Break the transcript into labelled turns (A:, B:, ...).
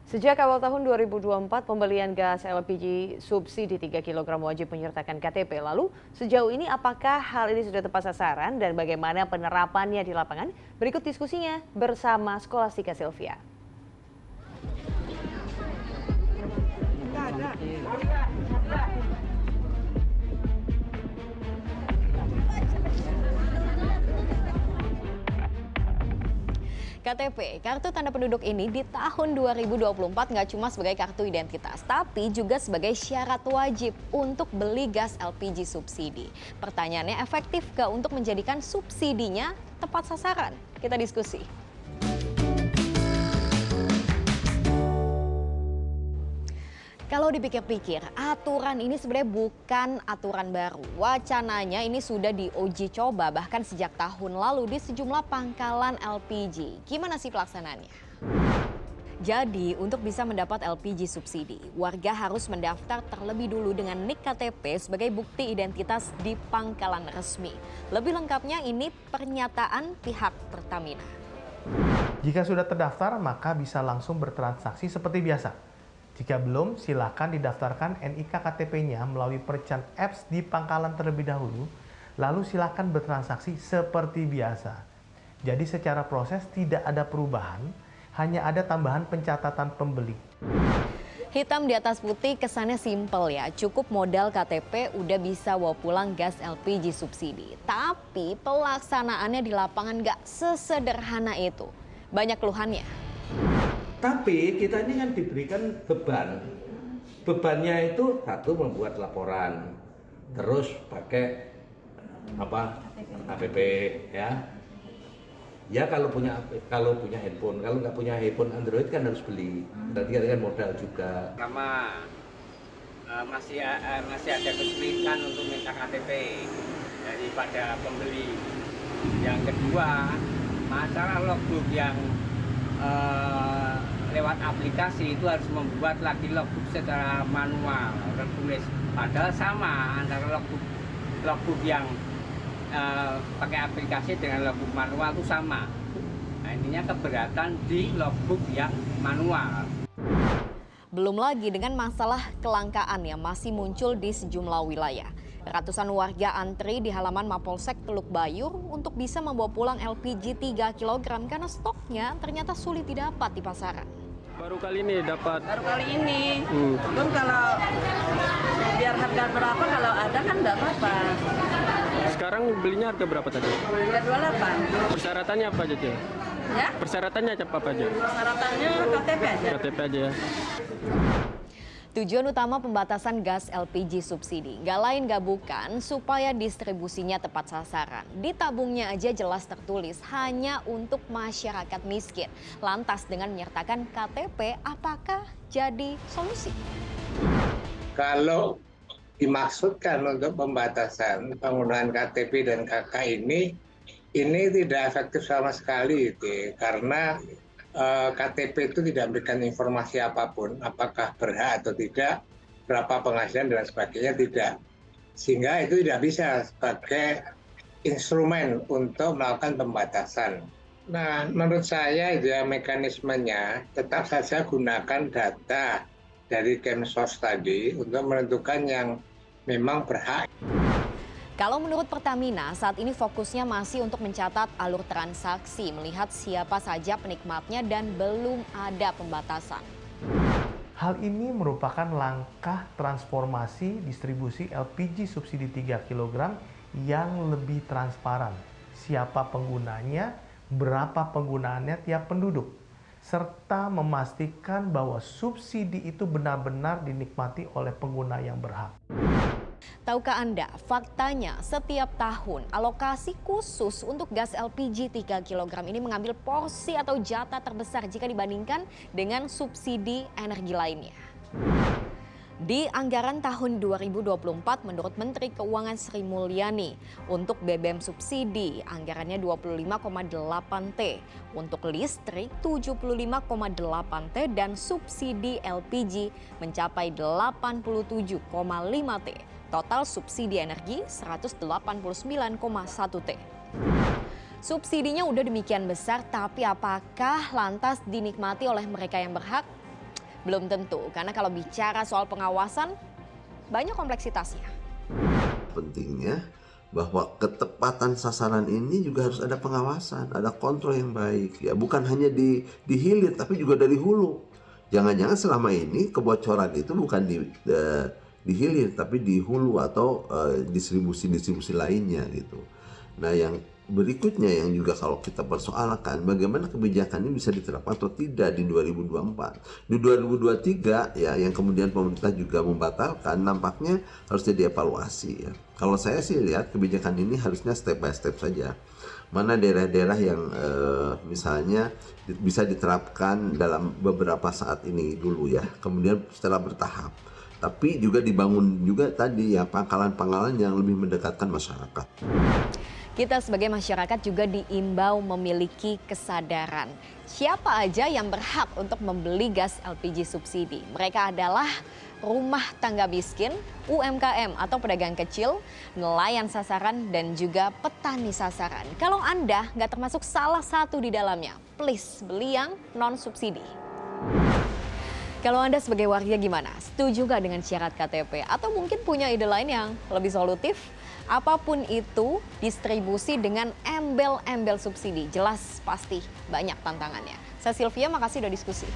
A: Sejak awal tahun 2024, pembelian gas LPG subsidi 3 kg wajib menyertakan KTP. Lalu, sejauh ini apakah hal ini sudah tepat sasaran dan bagaimana penerapannya di lapangan? Berikut diskusinya bersama Skolastika Sylvia. KTP, kartu tanda penduduk ini di tahun 2024 nggak cuma sebagai kartu identitas, tapi juga sebagai syarat wajib untuk beli gas LPG subsidi. Pertanyaannya, efektif nggak untuk menjadikan subsidinya tepat sasaran? Kita diskusi. Kalau dipikir-pikir, aturan ini sebenarnya bukan aturan baru. Wacananya ini sudah diuji coba bahkan sejak tahun lalu di sejumlah pangkalan LPG. Gimana sih pelaksanaannya? Jadi, untuk bisa mendapat LPG subsidi, warga harus mendaftar terlebih dulu dengan NIK KTP sebagai bukti identitas di pangkalan resmi. Lebih lengkapnya ini pernyataan pihak Pertamina.
B: Jika sudah terdaftar, maka bisa langsung bertransaksi seperti biasa. Jika belum, silakan didaftarkan NIK KTP-nya melalui Merchant Apps di pangkalan terlebih dahulu, lalu silakan bertransaksi seperti biasa. Jadi secara proses tidak ada perubahan, hanya ada tambahan pencatatan pembeli.
A: Hitam di atas putih kesannya simpel ya, cukup modal KTP udah bisa bawa pulang gas LPG subsidi. Tapi pelaksanaannya di lapangan nggak sesederhana itu, banyak keluhannya.
C: Tapi kita ini kan diberikan beban. Bebannya itu satu membuat laporan, terus pakai KTP ya. Ya kalau punya handphone, kalau nggak punya handphone Android kan harus beli. Berarti kan modal juga.
D: Pertama masih ada kesulitan untuk minta KTP daripada pembeli. Yang kedua, masalah logbook yang lewat aplikasi itu harus membuat lagi logbook secara manual tertulis. Padahal sama antara logbook yang pakai aplikasi dengan logbook manual itu sama. Nah, intinya keberatan di logbook yang manual.
A: Belum lagi dengan masalah kelangkaan yang masih muncul di sejumlah wilayah. Ratusan warga antri di halaman Mapolsek Teluk Bayur untuk bisa membawa pulang LPG 3 kg karena stoknya ternyata sulit didapat di pasaran.
E: Baru kali ini dapat.
F: Baru kali ini. Belum kalau biar harga berapa kalau ada kan enggak apa-apa.
E: Sekarang belinya harga berapa tadi?
F: Harga 28.
E: Persyaratannya apa aja, Cil?
F: Ya?
E: Persyaratannya apa aja?
F: Persyaratannya KTP aja.
E: KTP aja ya.
A: Tujuan utama pembatasan gas LPG subsidi nggak lain nggak bukan supaya distribusinya tepat sasaran. Di tabungnya aja jelas tertulis hanya untuk masyarakat miskin. Lantas dengan menyertakan KTP apakah jadi solusi?
G: Kalau dimaksudkan untuk pembatasan penggunaan KTP dan KK ini tidak efektif sama sekali gitu, karena KTP itu tidak memberikan informasi apapun, apakah berhak atau tidak, berapa penghasilan dan sebagainya, tidak. Sehingga itu tidak bisa sebagai instrumen untuk melakukan pembatasan. Nah, menurut saya ya mekanismenya tetap saja gunakan data dari Kemsos tadi untuk menentukan yang memang berhak.
A: Kalau menurut Pertamina, saat ini fokusnya masih untuk mencatat alur transaksi, melihat siapa saja penikmatnya dan belum ada pembatasan.
B: Hal ini merupakan langkah transformasi distribusi LPG subsidi 3 kg yang lebih transparan. Siapa penggunanya, berapa penggunaannya tiap penduduk, serta memastikan bahwa subsidi itu benar-benar dinikmati oleh pengguna yang berhak.
A: Tahukah Anda, faktanya setiap tahun alokasi khusus untuk gas LPG 3 kg ini mengambil porsi atau jatah terbesar jika dibandingkan dengan subsidi energi lainnya. Di anggaran tahun 2024 menurut Menteri Keuangan Sri Mulyani, untuk BBM subsidi anggarannya 25,8 T, untuk listrik 75,8 T dan subsidi LPG mencapai 87,5 T. Total subsidi energi 189,1 T. Subsidinya udah demikian besar, tapi apakah lantas dinikmati oleh mereka yang berhak? Belum tentu, karena kalau bicara soal pengawasan, banyak kompleksitasnya.
H: Pentingnya bahwa ketepatan sasaran ini juga harus ada pengawasan, ada kontrol yang baik. Ya, bukan hanya di hilir, tapi juga dari hulu. Jangan-jangan selama ini kebocoran itu bukan di hilir, tapi di hulu atau distribusi lainnya gitu. Nah, yang berikutnya yang juga kalau kita persoalkan, bagaimana kebijakan ini bisa diterapkan atau tidak di 2024. Di 2023 ya, yang kemudian pemerintah juga membatalkan, nampaknya harus jadi evaluasi ya. Kalau saya sih lihat kebijakan ini harusnya step by step saja. Mana daerah-daerah yang misalnya bisa diterapkan dalam beberapa saat ini dulu ya, kemudian setelah bertahap. Tapi juga dibangun juga tadi ya pangkalan-pangkalan yang lebih mendekatkan masyarakat.
A: Kita sebagai masyarakat juga diimbau memiliki kesadaran. Siapa aja yang berhak untuk membeli gas LPG subsidi? Mereka adalah rumah tangga miskin, UMKM atau pedagang kecil, nelayan sasaran, dan juga petani sasaran. Kalau Anda nggak termasuk salah satu di dalamnya, please beli yang non-subsidi. Kalau Anda sebagai warga gimana? Setuju nggak dengan syarat KTP? Atau mungkin punya ide lain yang lebih solutif? Apapun itu, distribusi dengan embel-embel subsidi, jelas pasti banyak tantangannya. Saya Sylvia, makasih udah diskusi.